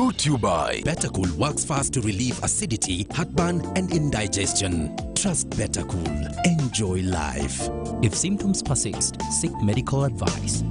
Brought to you by Better Cool works fast to relieve acidity, heartburn, and indigestion. Trust Better Cool. Enjoy life. If symptoms persist, seek medical advice.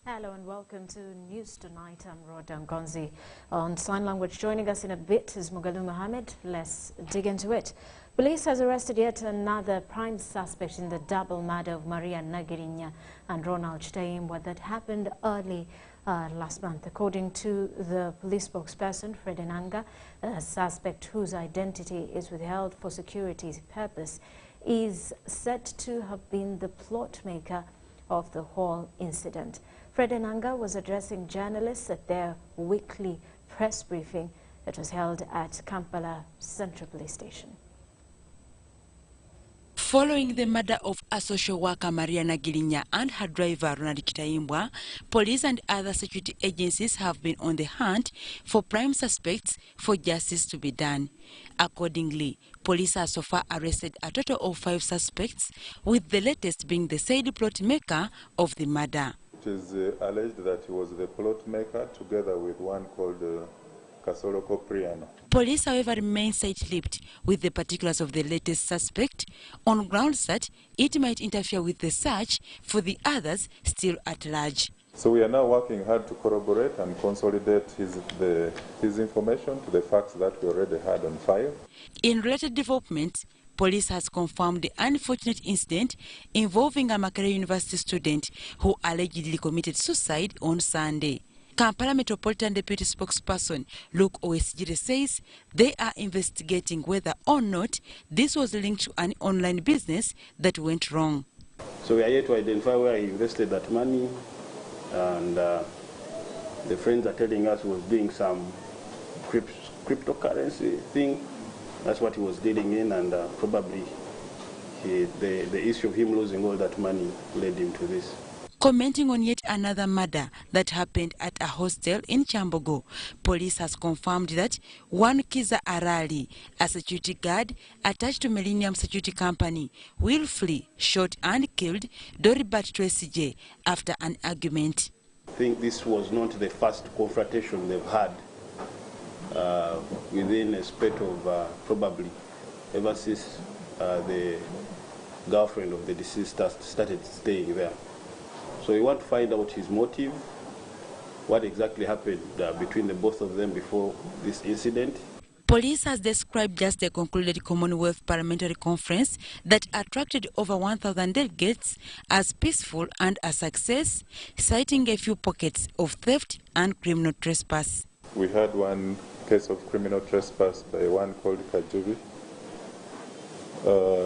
Hello and welcome to News Tonight. I'm Rhoda Ngonzi. On sign language, joining us in a bit is Mugalu Mohammed. Let's dig into it. Police has arrested yet another prime suspect in the double murder of Maria Nagirinya and Ronald Chitaimbwa that happened early last month. According to the police spokesperson, Fred Enanga, a suspect whose identity is withheld for security purpose is said to have been the plot maker of the whole incident. Fred Enanga was addressing journalists at their weekly press briefing that was held at Kampala Central Police Station. Following the murder of a social worker Maria Nagirinya and her driver Ronald Chitaimbwa, police and other security agencies have been on the hunt for prime suspects for justice to be done. Accordingly, police have so far arrested a total of 5 suspects, with the latest being the said plot maker of the murder. It is alleged that he was the plot maker together with one called Kasolo Kopriano. Police, however, remain tight-lipped with the particulars of the latest suspect on grounds that it might interfere with the search for the others still at large. So we are now working hard to corroborate and consolidate his information to the facts that we already had on file. In related developments, police has confirmed the unfortunate incident involving a Makerere University student who allegedly committed suicide on Sunday. Kampala Metropolitan Deputy Spokesperson Luke Owesijire says they are investigating whether or not this was linked to an online business that went wrong. So we are here to identify where he invested that money, and the friends are telling us he was doing some cryptocurrency thing. That's what he was dealing in, and probably the issue of him losing all that money led him to this. Commenting on yet another murder that happened at a hostel in Chambogo, police has confirmed that one Kiza Arali, a security guard attached to Millennium Security Company, willfully shot and killed Doribert Twesije after an argument. I think this was not the first confrontation they've had within a spate of probably ever since the girlfriend of the deceased started staying there. So we want to find out his motive, what exactly happened between the both of them before this incident. Police has described just the concluded Commonwealth Parliamentary Conference that attracted over 1,000 delegates as peaceful and a success, citing a few pockets of theft and criminal trespass. We had one case of criminal trespass by one called Kajubi.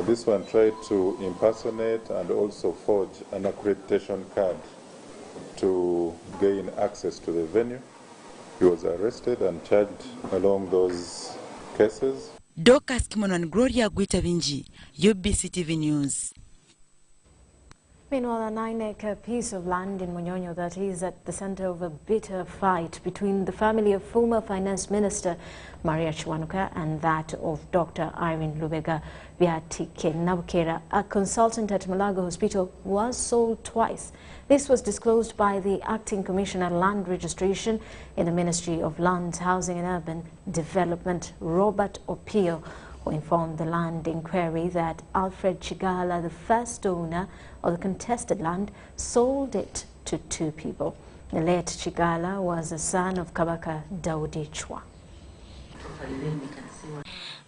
This one tried to impersonate and also forge an accreditation card to gain access to the venue. He was arrested and charged along those cases. Dorcas Kimono and Gloria Guitavinji, UBC TV News. Meanwhile, a 9-acre piece of land in Munyonyo that is at the center of a bitter fight between the family of former Finance Minister Maria Chiwanuka and that of Dr. Irene Lubega Viatike Nabukera, a consultant at Mulago Hospital, was sold twice. This was disclosed by the Acting Commissioner Land Registration in the Ministry of Lands, Housing and Urban Development, Robert Opio, who informed the land inquiry that Alfred Chigala, the first owner of the contested land, sold it to 2 people. The late Chigala was a son of Kabaka Daudi Chwa.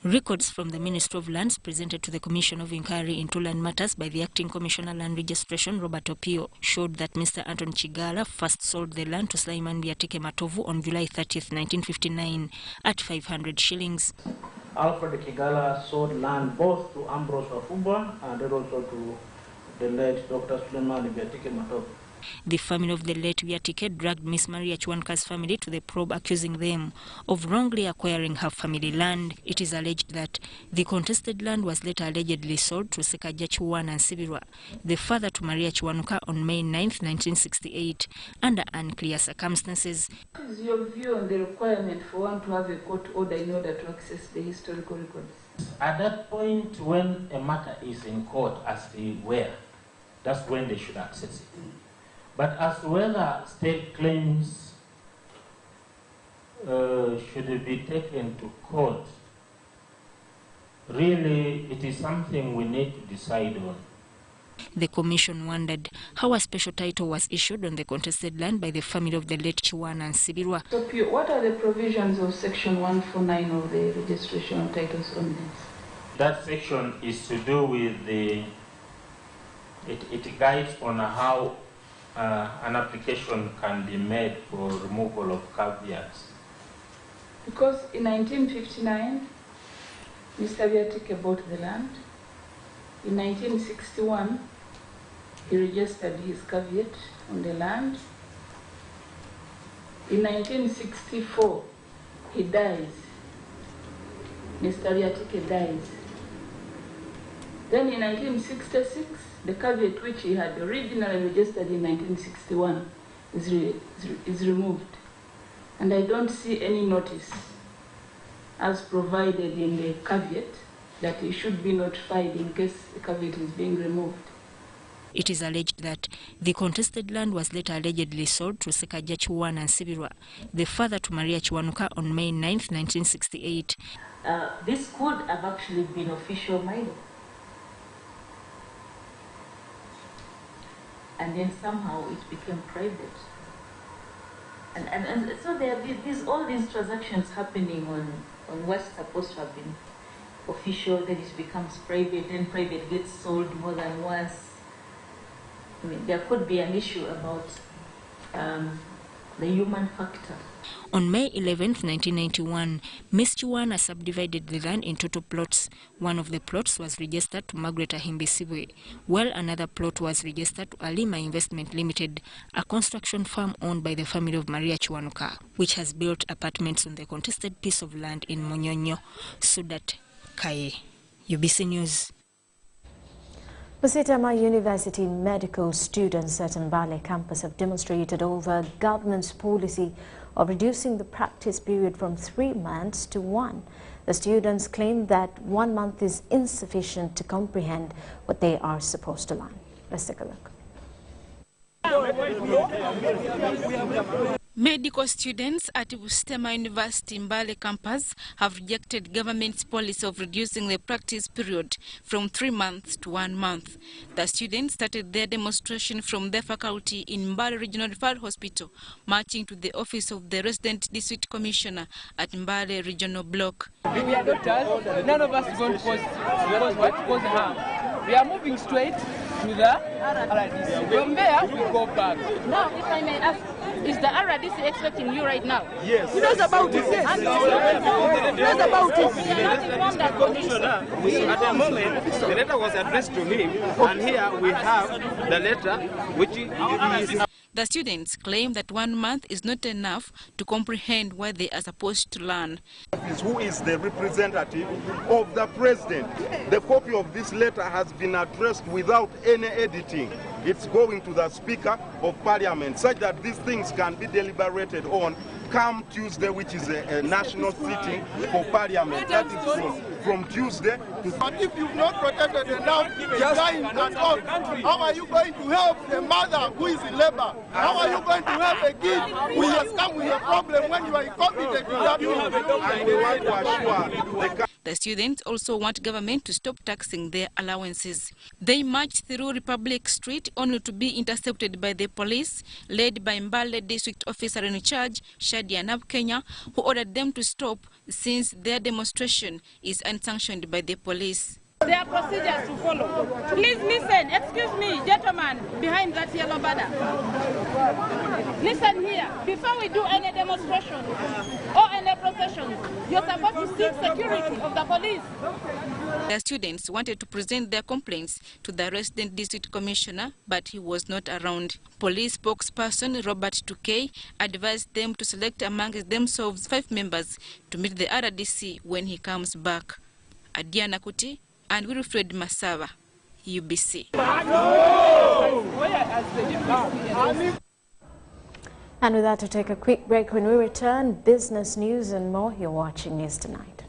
Records from the Ministry of Lands presented to the Commission of Inquiry into Land Matters by the Acting Commissioner Land Registration, Robert Opio, showed that Mr. Anton Chigala first sold the land to Sulaiman Biatike Matovu on July 30th, 1959 at 500 shillings. Alfred Chigala sold land both to Ambrose Wafubwa and also to the late Dr. Sulaiman Biatike Matovu. The family of the late Viatike dragged Miss Maria Chiwanuka's family to the probe, accusing them of wrongly acquiring her family land. It is alleged that the contested land was later allegedly sold to Sekaja Chiwana and Sibirwa, the father to Maria Chiwanuka, on May 9th, 1968, under unclear circumstances. What is your view on the requirement for one to have a court order in order to access the historical records? At that point, when a matter is in court as to where, that's when they should access it. But as to whether state claims should be taken to court, really it is something we need to decide on. The commission wondered how a special title was issued on the contested land by the family of the late Chiwana and Sibirwa. So, what are the provisions of Section 149 of the Registration of Titles Ordinance? That section is to do with the, it guides on how an application can be made for removal of caveats. Because in 1959, Mr. Viatike bought the land. In 1961, he registered his caveat on the land. In 1964, he dies. Mr. Viatike dies. Then in 1966, the caveat which he had originally registered in 1961 is removed. And I don't see any notice as provided in the caveat that he should be notified in case the caveat is being removed. It is alleged that the contested land was later allegedly sold to Sekaja Chiwana and Sibirwa, the father to Maria Chiwanuka, on May 9, 1968. This could have actually been official minor. And then somehow it became private. And so there are all these transactions happening on what's supposed to have been official, then it becomes private, then private gets sold more than once. I mean, there could be an issue about the human factor. On May 11, 1991, Miss Chiwana subdivided the land into 2 plots. One of the plots was registered to Margaret Ahimbisibwe, while another plot was registered to Alima Investment Limited, a construction firm owned by the family of Maria Chiwanuka, which has built apartments on the contested piece of land in Monyonyo. Sudat Kaye, UBC News. Busitama University medical students at Mbale campus have demonstrated over government's policy of reducing the practice period from 3 months to 1. The students claim that 1 month is insufficient to comprehend what they are supposed to learn. Let's take a look. Medical students at Busitama University Mbale campus have rejected government's policy of reducing the practice period from 3 months to 1 month. The students started their demonstration from their faculty in Mbale Regional Referral Hospital, marching to the office of the Resident District Commissioner at Mbale Regional Block. We are doctors, none of us is going to cause harm. We are moving straight to the RDC. From there, we go back. Now, if I may ask, is the RDC expecting you right now? Yes. He knows about it. Yes. He knows about it. We are not informed as Commissioner. At the moment, the letter was addressed to him, and here we have the letter which is... The students claim that 1 month is not enough to comprehend what they are supposed to learn. Who is the representative of the president? The copy of this letter has been addressed without any editing. It's going to the Speaker of Parliament such that these things can be deliberated on come Tuesday, which is a national sitting for Parliament. That is from Tuesday to... But if you've not protected enough dying at all, how are you going to help a mother who is in labor? How are you going to help a kid who has come with a problem when you are incompetent in that field? And we want to assure the students also want government to stop taxing their allowances. They marched through Republic Street only to be intercepted by the police, led by Mbale District Officer in charge, Shadia Nabkenya, who ordered them to stop since their demonstration is unsanctioned by the police. There are procedures to follow. Please listen. Excuse me, gentlemen, behind that yellow banner. Listen here. Before we do any demonstration or any procession, you're supposed to seek security of the police. The students wanted to present their complaints to the Resident District Commissioner, but he was not around. Police spokesperson Robert Tukey advised them to select amongst themselves 5 members to meet the RDC when he comes back. Adiana Kuti and Wilfred Masava, UBC. And with that, to take a quick break. When we return, business news and more. You're watching News Tonight.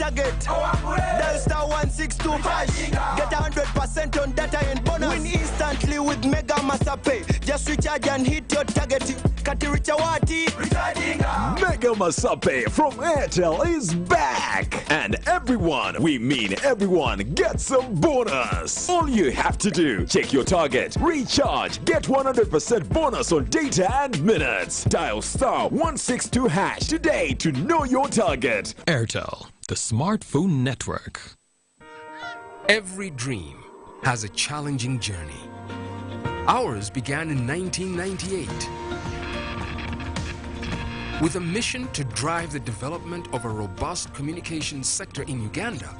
target. Dial star 162 hash. Get 100% on data and bonus. Win instantly with Mega Masape. Just recharge and hit your target. Katirichawati. Mega Masape from Airtel is back. And everyone, we mean everyone, gets some bonus. All you have to do, check your target, recharge, get 100% bonus on data and minutes. Dial star 162 hash today to know your target. Airtel, the smartphone network. Every dream has a challenging journey. Ours began in 1998 with a mission to drive the development of a robust communications sector in Uganda.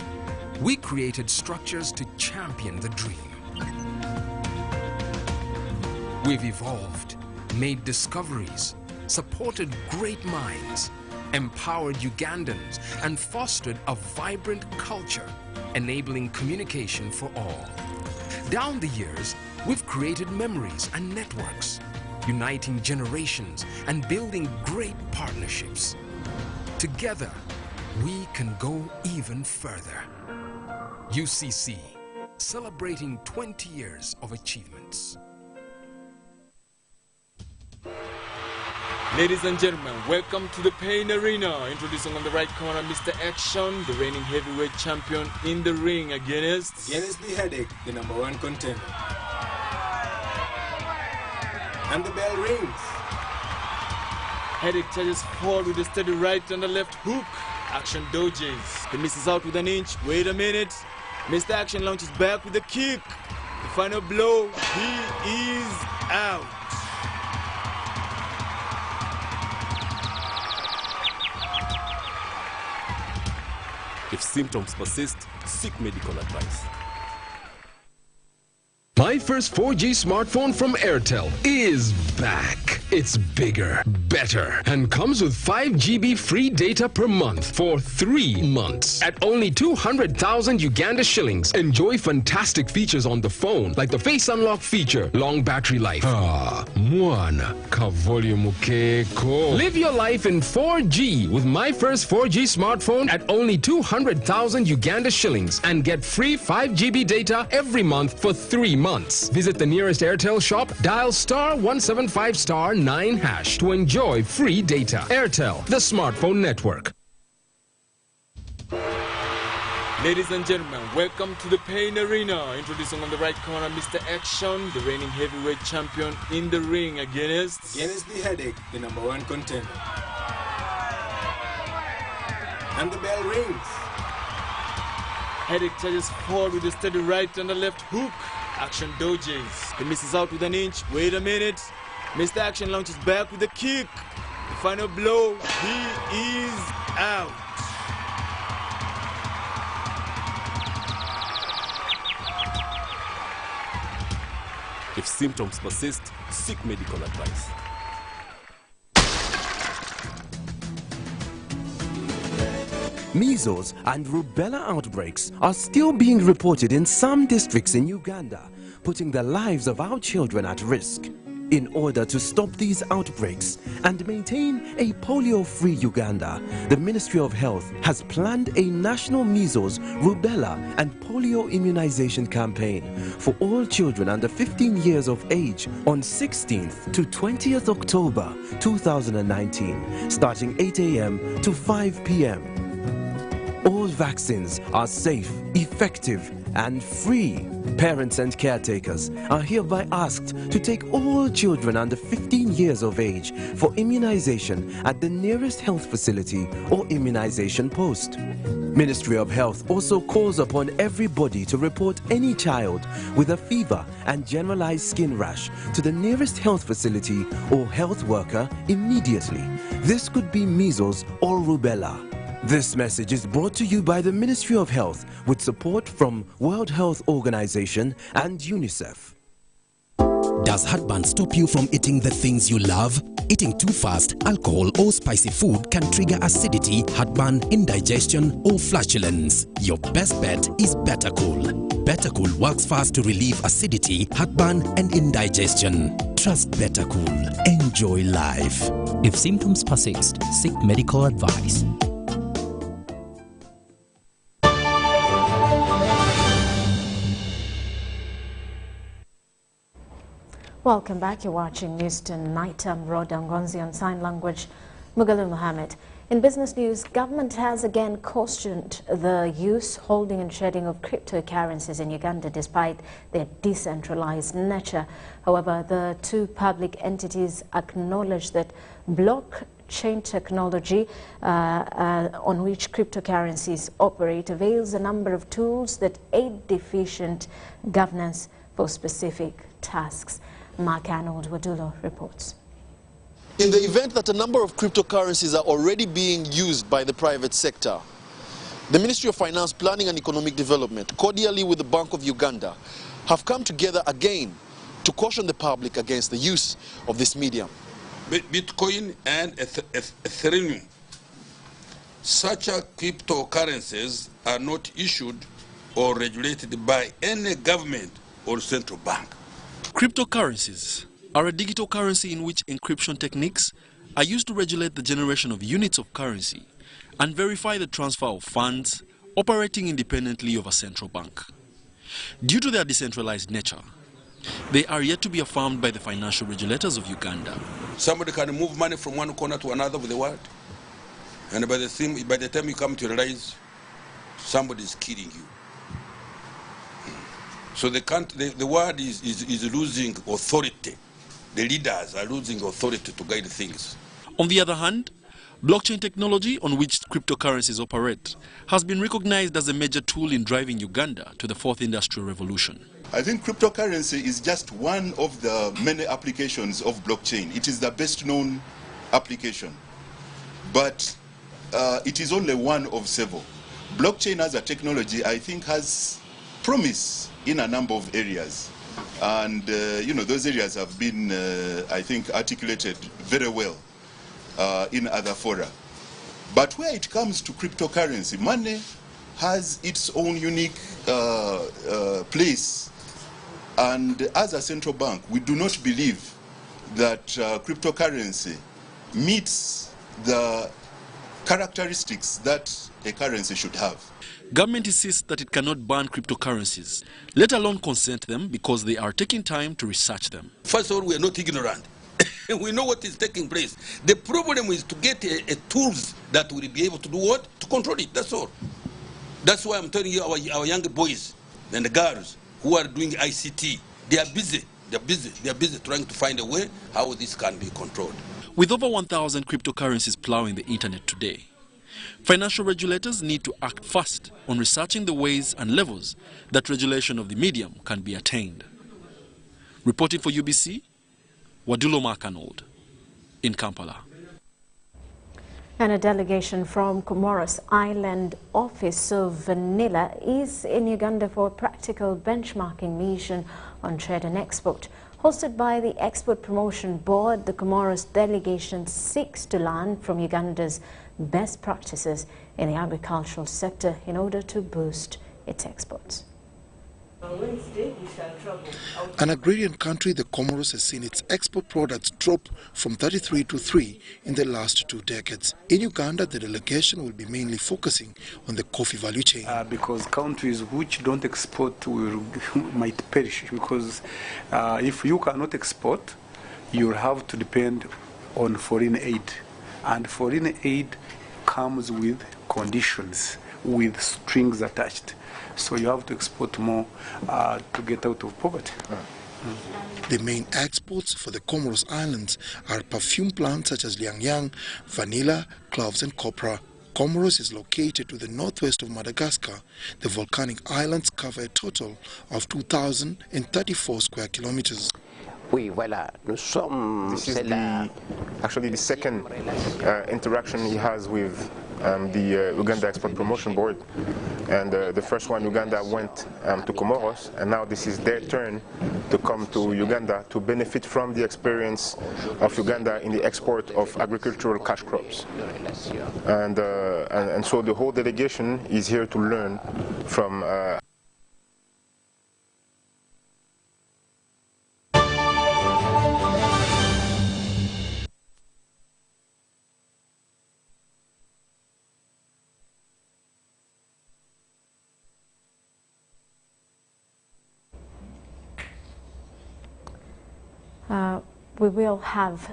We created structures to champion the dream. We've evolved, made discoveries, supported great minds, empowered Ugandans, and fostered a vibrant culture, enabling communication for all. Down the years, we've created memories and networks, uniting generations and building great partnerships. Together, we can go even further. UCC, celebrating 20 years of achievements. Ladies and gentlemen, welcome to the Pain Arena. Introducing on the right corner, Mr. Action, the reigning heavyweight champion in the ring against the Headache, the #1 contender. And the bell rings. Headache charges forward with a steady right and a left hook. Action dodges. He misses out with an inch. Wait a minute. Mr. Action launches back with a kick. The final blow. He is out. If symptoms persist, seek medical advice. My first 4G smartphone from Airtel is back. It's bigger, better, and comes with 5 GB free data per month for 3 months. At only 200,000 Uganda shillings, enjoy fantastic features on the phone, like the face unlock feature, long battery life. Mwana, kavolume keko. Live your life in 4G with my first 4G smartphone at only 200,000 Uganda shillings and get free 5 GB data every month for 3 months. Visit the nearest Airtel shop, dial star 175 star 9 hash to enjoy free data. Airtel, the smartphone network. Ladies and gentlemen, welcome to the Pain Arena. Introducing on the right corner, Mr. Action, the reigning heavyweight champion in the ring against the Headache, the #1 contender. And the bell rings. Headache charges forward with a steady right and a left hook. Action dodges. He misses out with an inch. Wait a minute. Mr. Action launches back with a kick. The final blow. He is out. If symptoms persist, seek medical advice. Measles and rubella outbreaks are still being reported in some districts in Uganda, putting the lives of our children at risk. In order to stop these outbreaks and maintain a polio-free Uganda, the Ministry of Health has planned a national measles, rubella and polio immunization campaign for all children under 15 years of age on 16th to 20th October 2019, starting 8 a.m. to 5 p.m. All vaccines are safe, effective, and free. Parents and caretakers are hereby asked to take all children under 15 years of age for immunization at the nearest health facility or immunization post. Ministry of Health also calls upon everybody to report any child with a fever and generalized skin rash to the nearest health facility or health worker immediately. This could be measles or rubella. This message is brought to you by the Ministry of Health with support from World Health Organization and UNICEF. Does heartburn stop you from eating the things you love? Eating too fast, alcohol or spicy food can trigger acidity, heartburn, indigestion or flatulence. Your best bet is Better Cool. Better Cool works fast to relieve acidity, heartburn and indigestion. Trust Better Cool. Enjoy life. If symptoms persist, seek medical advice. Welcome back. You're watching News Tonight. I'm Rhoda Ngonzi, on sign language, Mugalu Mohammed. In business news, government has again cautioned the use, holding and shedding of cryptocurrencies in Uganda despite their decentralized nature. However, the two public entities acknowledge that blockchain technology on which cryptocurrencies operate avails a number of tools that aid efficient governance for specific tasks. Mark Arnold Wadulo reports. In the event that a number of cryptocurrencies are already being used by the private sector, the Ministry of Finance, Planning and Economic Development, cordially with the Bank of Uganda, have come together again to caution the public against the use of this medium. Bitcoin and Ethereum, such cryptocurrencies are not issued or regulated by any government or central bank. Cryptocurrencies are a digital currency in which encryption techniques are used to regulate the generation of units of currency and verify the transfer of funds operating independently of a central bank. Due to their decentralized nature, they are yet to be affirmed by the financial regulators of Uganda. Somebody can move money from one corner to another of the world, and by the time you come to realize, somebody is killing you. So the world is losing authority. The leaders are losing authority to guide things. On the other hand, blockchain technology on which cryptocurrencies operate has been recognized as a major tool in driving Uganda to the fourth industrial revolution. I think cryptocurrency is just one of the many applications of blockchain. It is the best known application, but it is only one of several. Blockchain as a technology, I think, has promise in a number of areas. And, those areas have been, I think, articulated very well in other fora. But where it comes to cryptocurrency, money has its own unique place. And as a central bank, we do not believe that cryptocurrency meets the characteristics that a currency should have. Government insists that it cannot ban cryptocurrencies, let alone consent them, because they are taking time to research them. First of all, we are not ignorant. We know what is taking place. The problem is to get tools that will be able to do what? To control it, that's all. That's why I'm telling you, our young boys and the girls who are doing ICT, they are busy. They are busy trying to find a way how this can be controlled. With over 1,000 cryptocurrencies plowing the internet today, financial regulators need to act fast on researching the ways and levels that regulation of the medium can be attained. Reporting for UBC, Wadulo Mark in Kampala. And a delegation from Comoros Island office of Vanilla is in Uganda for a practical benchmarking mission on trade and export. Hosted by the Export Promotion Board, the Comoros delegation seeks to learn from Uganda's best practices in the agricultural sector in order to boost its exports. An agrarian country, the Comoros has seen its export products drop from 33 to 3 in the last 2 decades. In Uganda, the delegation will be mainly focusing on the coffee value chain. Because countries which don't export might perish, because if you cannot export, you'll have to depend on foreign aid. And foreign aid comes with conditions, with strings attached. So you have to export more to get out of poverty. The main exports for the Comoros Islands are perfume plants such as liang, vanilla, cloves and copra. Comoros is located to the northwest of Madagascar. The volcanic islands cover a total of 2,034 square kilometers. Oui, voilà. This is actually the second interaction he has with the Uganda Export Promotion Board. And the first one, Uganda went to Comoros, and now this is their turn to come to Uganda to benefit from the experience of Uganda in the export of agricultural cash crops. And so the whole delegation is here to learn from We will have,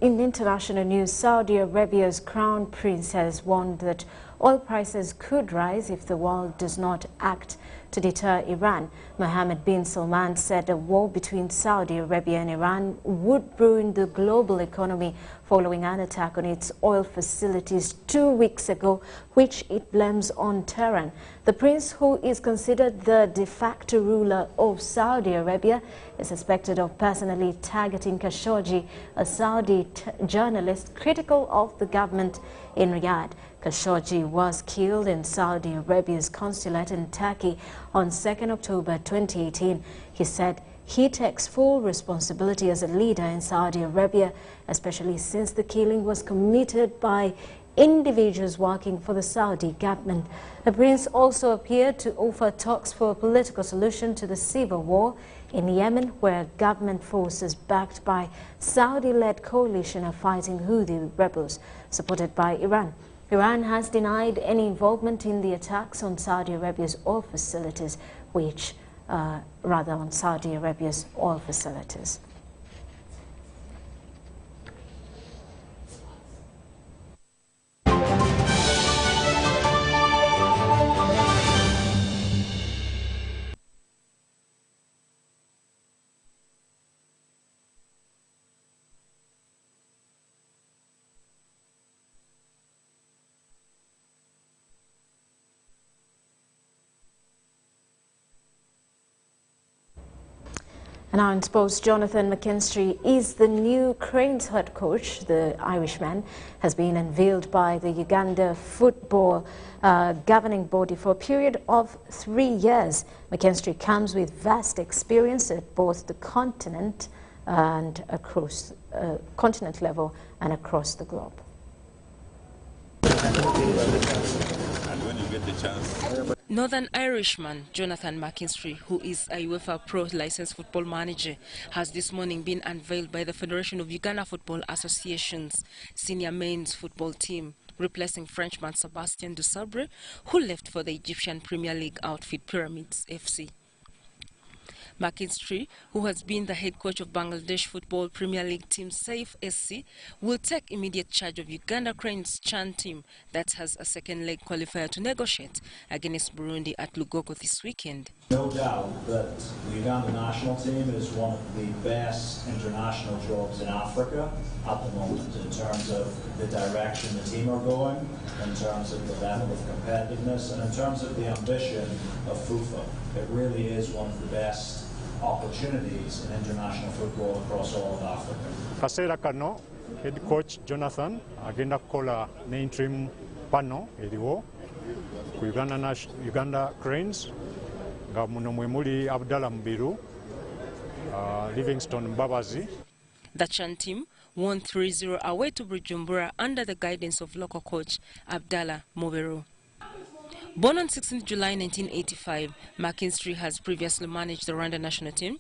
in international news, Saudi Arabia's crown prince has warned that oil prices could rise if the world does not act to deter Iran. Mohammed bin Salman said a war between Saudi Arabia and Iran would ruin the global economy following an attack on its oil facilities 2 weeks ago, which it blames on Tehran. The prince, who is considered the de facto ruler of Saudi Arabia, is suspected of personally targeting Khashoggi, a Saudi journalist critical of the government in Riyadh. Khashoggi was killed in Saudi Arabia's consulate in Turkey on 2nd October 2018. He said he takes full responsibility as a leader in Saudi Arabia, especially since the killing was committed by individuals working for the Saudi government. The prince also appeared to offer talks for a political solution to the civil war in Yemen, where government forces backed by Saudi-led coalition are fighting Houthi rebels supported by Iran. Iran has denied any involvement in the attacks on Saudi Arabia's oil facilities, on Saudi Arabia's oil facilities. And now in sports, Jonathan McKinstry is the new Cranes head coach. The Irishman has been unveiled by the Uganda football governing body for a period of 3 years. McKinstry comes with vast experience at both the continent and across continent level and across the globe. Northern Irishman Jonathan McKinstry, who is a UEFA Pro licensed football manager, has this morning been unveiled by the Federation of Uganda Football Association's senior men's football team, replacing Frenchman Sébastien Dusabre, who left for the Egyptian Premier League outfit Pyramids FC. McKinstry, who has been the head coach of Bangladesh Football Premier League team Saif SC, will take immediate charge of Uganda Cranes Chan team that has a second leg qualifier to negotiate against Burundi at Lugogo this weekend. No doubt that the Uganda national team is one of the best international jobs in Africa at the moment in terms of the direction the team are going, in terms of the level of competitiveness, and in terms of the ambition of FIFA. It really is one of the best opportunities in international football across all of Africa. Kaseera kano head coach Jonathan agenda kukola ne interim pano eriwo ku Uganda Cranes nga muno mwe muli Abdallah Mbiru, Livingstone Mbabazi. The Chan team won 3-0 away to Bujumbura under the guidance of local coach Abdallah Moberu. Born on 16 July 1985, McKinstry has previously managed the Rwanda national team,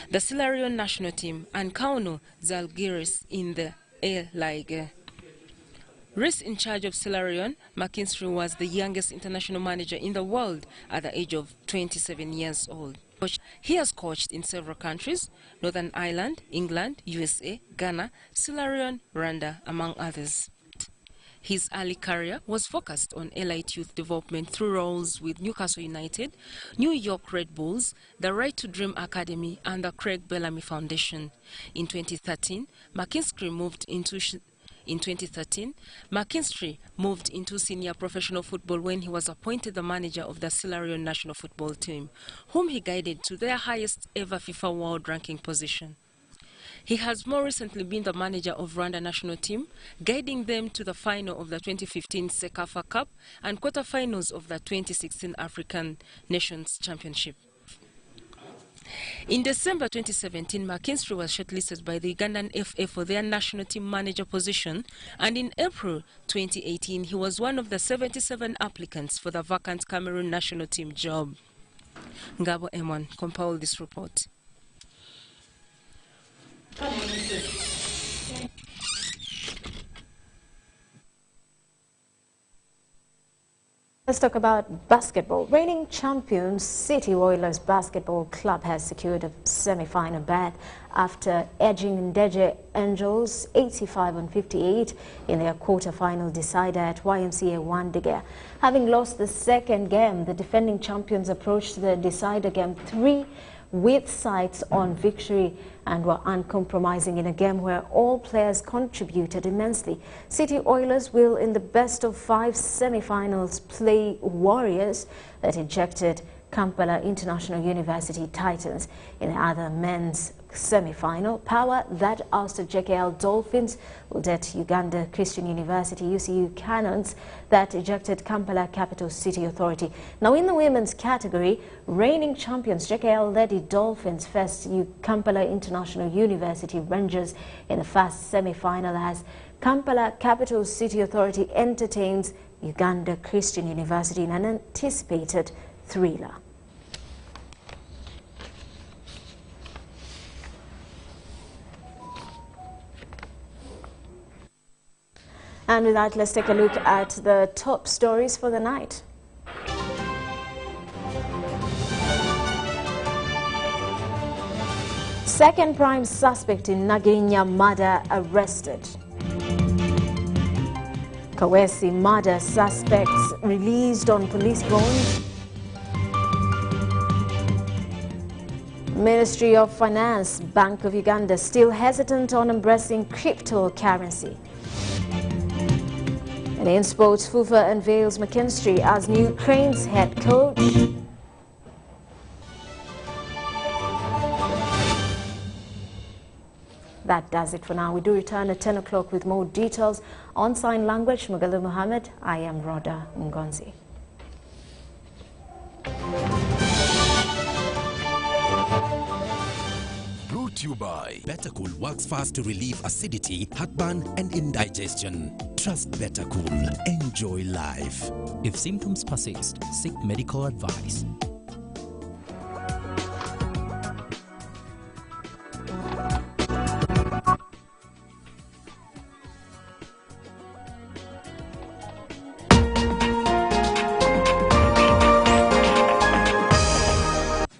the Sierra Leone national team, and Kauno Zalgiris in the A-League. Raised in charge of Sierra Leone, McKinstry was the youngest international manager in the world at the age of 27 years old. He has coached in several countries: Northern Ireland, England, USA, Ghana, Sierra Leone, Rwanda, among others. His early career was focused on elite youth development through roles with Newcastle United, New York Red Bulls, the Right to Dream Academy, and the Craig Bellamy Foundation. In 2013, McKinstry moved into senior professional football when he was appointed the manager of the Sierra Leone national football team, whom he guided to their highest ever FIFA World Ranking position. He has more recently been the manager of Rwanda national team, guiding them to the final of the 2015 Sekafa Cup and quarterfinals of the 2016 African Nations Championship. In December 2017, McKinstry was shortlisted by the Ugandan FA for their national team manager position, and in April 2018, he was one of the 77 applicants for the vacant Cameroon national team job. Ngabo Emon compiled this report. Let's talk about basketball. Reigning champions City Oilers Basketball Club has secured a semi-final berth after edging Ndeje Angels 85-58 in their quarter-final decider at YMCA Wandigea. Having lost the second game, the defending champions approached the decider game 3 with sights on victory and were uncompromising in a game where all players contributed immensely. City Oilers will, in the best-of-5 semi-finals, play Warriors that ejected Kampala International University Titans. In the other men's semi-final, Power that ousted JKL Dolphins will get Uganda Christian University UCU Cannons that ejected Kampala Capital City Authority. Now in the women's category, reigning champions JKL Lady Dolphins faced Kampala International University Rangers in the first semi-final as Kampala Capital City Authority entertains Uganda Christian University in an anticipated thriller. And with that, let's take a look at the top stories for the night. Second prime suspect in Nagirinya murder arrested. Kawesi murder suspects released on police bond. Ministry of Finance, Bank of Uganda still hesitant on embracing cryptocurrency. And in sports, Fufa unveils McKinstry as new Cranes head coach. That does it for now. We do return at 10 o'clock with more details on sign language. Mugalu Mohammed, I am Rhoda Ngonzi. Brought to you by Better Cool works fast to relieve acidity, heartburn and indigestion. Trust Better Cool. Enjoy life. If symptoms persist, seek medical advice.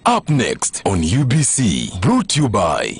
Up next on UBC, brought to you by